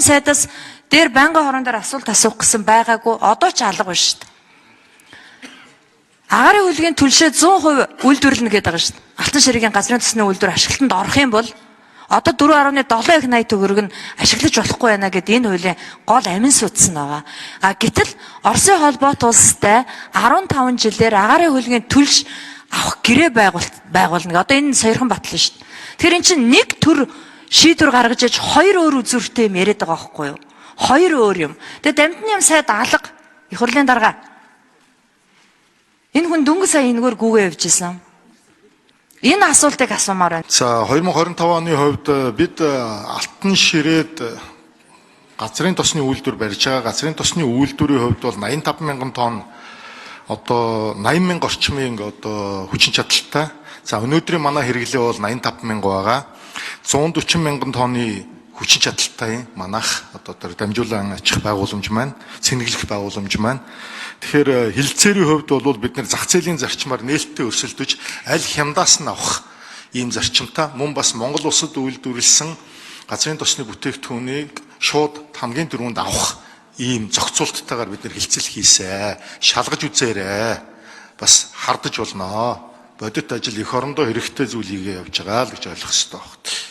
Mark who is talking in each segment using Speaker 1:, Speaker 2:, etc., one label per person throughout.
Speaker 1: яам сайдаас дээр байнгын хорондоор асуулт асуух гэсэн байгаагүй одоо ч алга байна шүү дээ. Агаарын хөлгийн түлшээ 100% үйлдвэрлэнэ гэдэг байгаа шүү дээ. Алтан ширээгийн газрын тосны үйлдвэр ашиглалтанд орох юм бол одоо 4.7 их 80 төгрөг нь ашиглаж болохгүй байна гэдэг энэ хуулийн гол амин судсан байгаа. Гэтэл Оросын холбоот улстай 15 жилээр агаарын хөлгийн түлш авах гэрээ байгуулна. Одоо энэ сойрхон батлна шүү дээ. Тэгэхээр эн чинь нэг төр шийдвэр гаргаж иж хоёр өөр үзүүртэй юм яриад байгаа байхгүй юу? Хоёр өөр юм. Тэгээ Дамжны яам сайд алга их хурлын дарга. Энэ хүн дөнгөж сая энэгээр гүгээ явж исэн. Энэ асуултыг асуумаар байна.
Speaker 2: За 2025 оны хувьд бид алтан ширээд газрын тосны үйлдвэр барьж байгаа. Газрын тосны үйлдвэрийн хувьд бол 85 мянган тонн одоо 80 мянга орчмын одоо хүчин чадалтай. За өнөөдрийн манай хэрэглээ бол 85 мянга байгаа. 140 мянган тонны хүчин чадалтай манайх одоо тэр дамжуулан ачих байгууламж маань, цэнэглэх байгууламж маань. Тэгэхээр хилцээрийн хувьд бол бид нэр зах зээлийн зарчмаар нээлттэй өрсөлдөж аль хямдаас нь авах ийм зарчимтай мөн бас Монгол улсад үйлдвэрлэсэн газрын тосны бүтээгдэхүүнийг шууд хамгийн дөрөнд авах ийм зохицуулттайгаар бид нэр хилцэл хийсэ. Шалгаж үзээрэй. Бас хардаж болно. Бодит ажил эх орондоо хэрэгтэй зүйлийг явж байгаа л гэж ойлгох хэрэгтэй байна.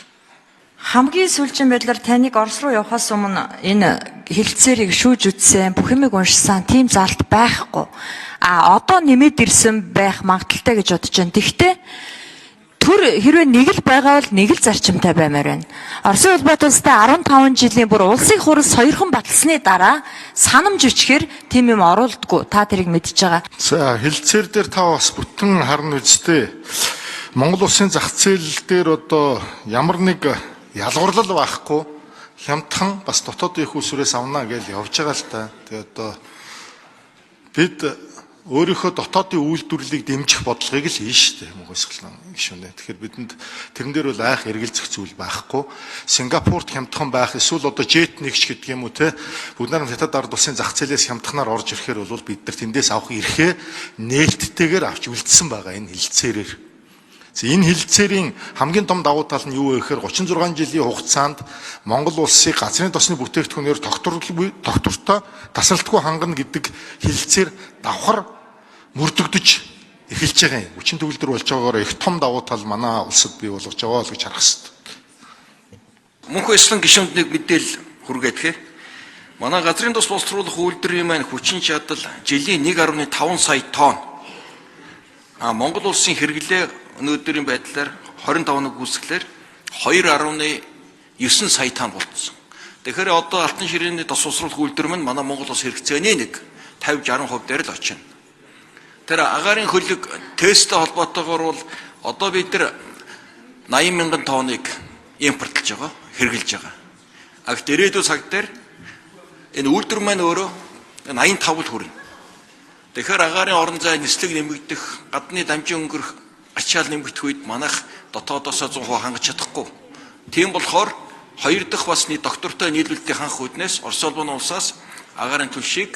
Speaker 1: Хамгийн сүүлчийн байдлаар таныг Орос руу явахаас өмнө энэ хилцээрийг шүүж үзсэн, бүх юмыг уншсан, тийм заалт байхгүй. Одоо нэмээд ирсэн байх магадaltaй гэж бодож байна. Тэгвэл төр хэрвээ нэг л байгаа бол нэг л зарчимтай баймаар байна. Оросын улбат улстай 15 жилийн бүр улсын хурал сойрхон баталсны дараа санамж өчгөр тийм юм оруулдаггүй. Та тэрийг мэдж байгаа.
Speaker 2: За хилцээр дээр та бас бүтэн харна үстэй. Монгол улсын зах зээл дээр одоо ямар нэг ялгуурлал байхгүй хямдхан бас дотоодын их усрээс авна гэж явж байгаа л та. Тэгээ одоо бид өөрийнхөө дотоодын үйлдвэрлэлийг дэмжих бодлогыг л хийн шүү дээ Монгол гишүүнээ. Тэгэхээр бидэнд тэрэн дээр бол айх эргэлзэх зүйл байхгүй. Сингапурт хямдхан байх эсвэл одоо жет нэгч гэдэг юм уу те бүгд нар хятад ард улсын зах зээлээс хямдханаар орж ирэхээр бол бид нар тэндээс авах эрхээ нээлттэйгээр авч үлдсэн байгаа энэ хилцээрээр. Энэ хилцээрийн хамгийн том давуу тал нь юу вэ гэхээр 36 жилийн хугацаанд Монгол улсыг газрын тосны бүтээгдэхүүнээр тогтвортой тасралтгүй хангана гэдэг хилцээр давхар мөрдөгдөж эхэлж байгаа юм. Хүчин төгөлдөр болж байгаагаар их том давуу тал манай улсад бий болгож байгаа л гэж харах хэрэгтэй.
Speaker 3: Мөнхөө эслэн гишүүнд нэг мэдээлэл хүргээдэг. Манай газрын тос боловсруулах үйлдвэрийн маань хүчин чадал жилийн 1.5 сая тонн. Монгол улсын хэрэглээ өнөөдрийн байдлаар 25 нэг үүсгэлээр 2.9 сая тонн болцсон. Тэгэхээр одоо алтан ширээний тос боловсруулах үйлдвэр маань манай Монгол улс хэрэгцээний нэг 50-60% дээр л очино. Тэр агаарын хөлөг тесттэй холбоотойгоор бол одоо бид нар 80 мянган тонныг импортлж байгаа, хэрэглэж байгаа. Гэхдээ ирээдүйн цаг дээр энэ үйлдвэр маань өөрөө 85 л хүрнэ. Тэгэхээр агаарын орон зай нислэг нэмэгдэх, гадны дамжин өнгөрөх ачаал нэмэгдэх үед манайх дотоодоос 100% хангаж чадахгүй. Тийм болохоор хоёр дахь басны доктортой нийлүүлэлтийн ханх үүднээс Орос улбаны улсаас агаарын түлшийг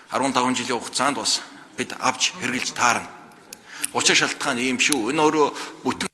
Speaker 3: 15 жилийн хугацаанд бас бид авч хэрэгжилж таарна. Учир шалтгаан ийм шүү. Энэ өөрөө бүтэн